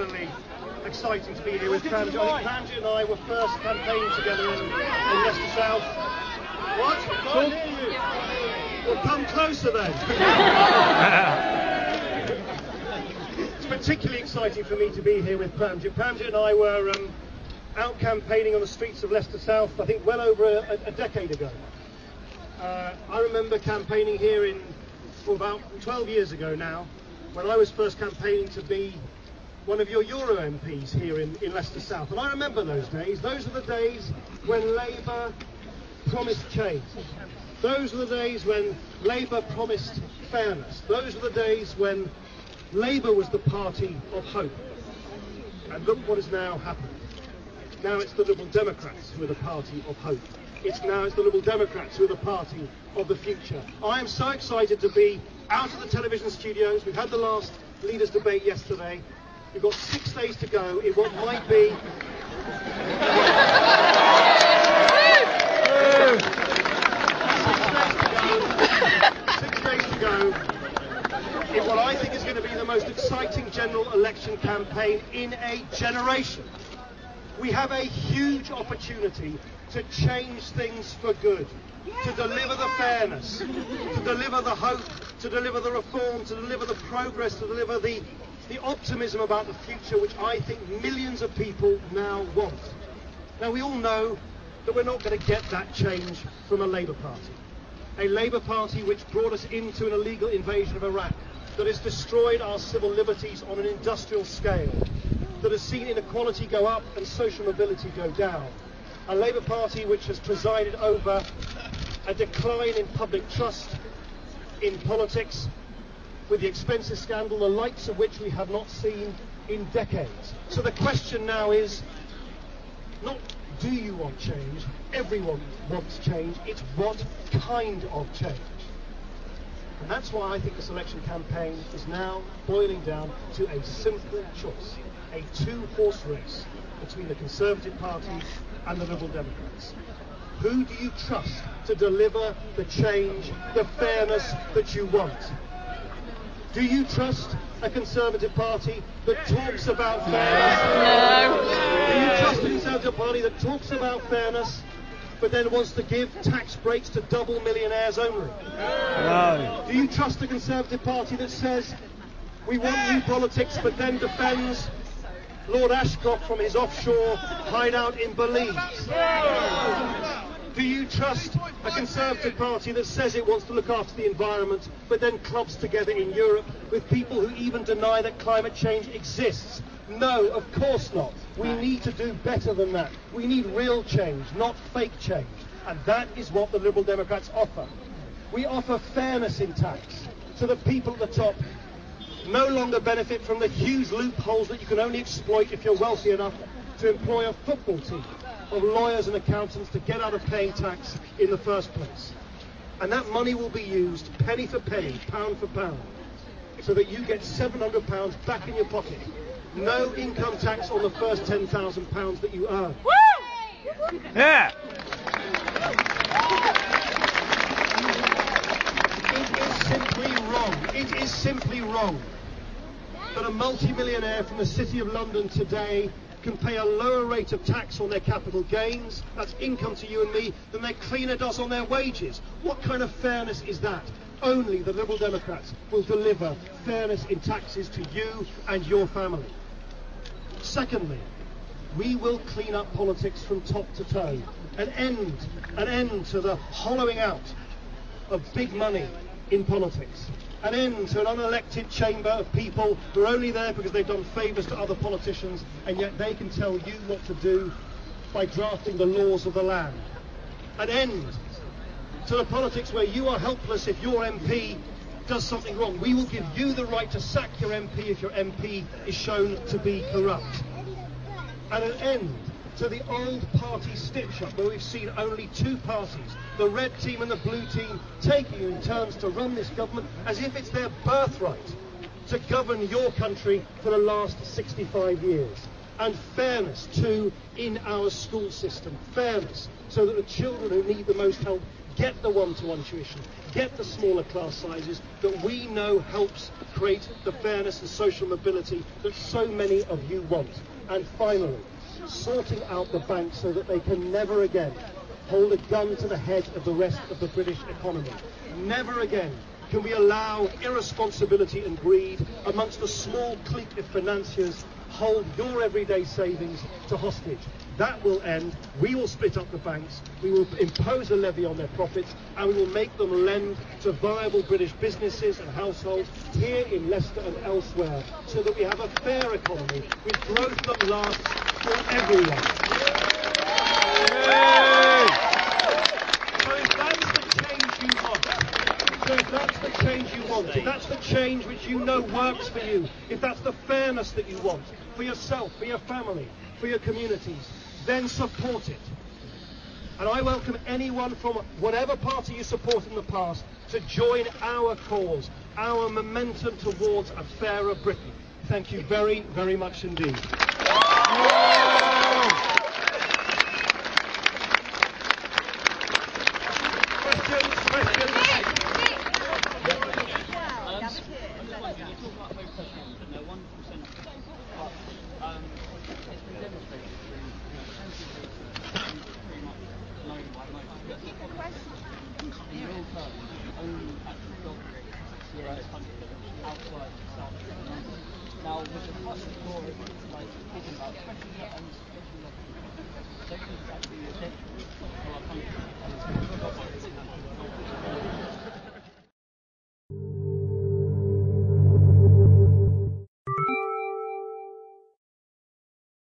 particularly exciting to be here with Pramjit. I think Pramjit and I were first campaigning together in Leicester South. What? Can't hear you. Well, come closer then. It's particularly exciting for me to be here with Pramjit. Pramjit and I were out campaigning on the streets of Leicester South, I think well over a decade ago. I remember campaigning here about 12 years ago now, when I was first campaigning to be one of your Euro MPs here in Leicester South. And I remember those days. Those are the days when Labour promised change. Those are the days when Labour promised fairness. Those are the days when Labour was the party of hope. And look what has now happened. Now it's the Liberal Democrats who are the party of hope. It's the Liberal Democrats who are the party of the future. I am so excited to be out of the television studios. We've had the last leaders' debate yesterday. We've got 6 days to go in what might be... 6 days to go in what I think is going to be the most exciting general election campaign in a generation. We have a huge opportunity to change things for good, to deliver the fairness, to deliver the hope, to deliver the reform, to deliver the progress, to deliver the optimism about the future which I think millions of people now want. Now we all know that we're not going to get that change from a Labour Party. A Labour Party which brought us into an illegal invasion of Iraq, that has destroyed our civil liberties on an industrial scale, that has seen inequality go up and social mobility go down. A Labour Party which has presided over a decline in public trust in politics, with the expenses scandal, the likes of which we have not seen in decades. So the question now is not do you want change? Everyone wants change. It's what kind of change? And that's why I think this election campaign is now boiling down to a simple choice, a two-horse race between the Conservative Party and the Liberal Democrats. Who do you trust to deliver the change, the fairness that you want? Do you trust a Conservative Party that talks about fairness? No. Do you trust a Conservative Party that talks about fairness but then wants to give tax breaks to double millionaires only? No. Do you trust a Conservative Party that says we want new politics but then defends Lord Ashcroft from his offshore hideout in Belize? Do you trust a Conservative Party that says it wants to look after the environment but then clubs together in Europe with people who even deny that climate change exists? No, of course not. We need to do better than that. We need real change, not fake change. And that is what the Liberal Democrats offer. We offer fairness in tax, so that people at the top no longer benefit from the huge loopholes that you can only exploit if you're wealthy enough to employ a football team of lawyers and accountants to get out of paying tax in the first place. And that money will be used penny for penny, pound for pound, so that you get £700 back in your pocket. No income tax on the first £10,000 that you earn. Woo! Yeah. It is simply wrong that a multi-millionaire from the City of London today can pay a lower rate of tax on their capital gains, that's income to you and me, than their cleaner does on their wages. What kind of fairness is that? Only the Liberal Democrats will deliver fairness in taxes to you and your family. Secondly, we will clean up politics from top to toe. An end to the hollowing out of big money in politics. An end to an unelected chamber of people who are only there because they've done favours to other politicians, and yet they can tell you what to do by drafting the laws of the land. An end to the politics where you are helpless if your MP does something wrong. We will give you the right to sack your MP if your MP is shown to be corrupt. And an end to the old party stitch-up where we've seen only two parties, the red team and the blue team, taking in turns to run this government as if it's their birthright to govern your country for the last 65 years. And fairness too in our school system. Fairness so that the children who need the most help get the one-to-one tuition, get the smaller class sizes that we know helps create the fairness and social mobility that so many of you want. And finally, sorting out the banks so that they can never again hold a gun to the head of the rest of the British economy. Never again can we allow irresponsibility and greed amongst a small clique of financiers hold your everyday savings to hostage. That will end. We will split up the banks, we will impose a levy on their profits, and we will make them lend to viable British businesses and households here in Leicester and elsewhere, so that we have a fair economy with growth that lasts for everyone. So if that's the change you want, if that's the change which you know works for you, if that's the fairness that you want for yourself, for your family, for your communities, then support it. And I welcome anyone from whatever party you support in the past to join our cause, our momentum towards a fairer Britain. Thank you very, very much indeed.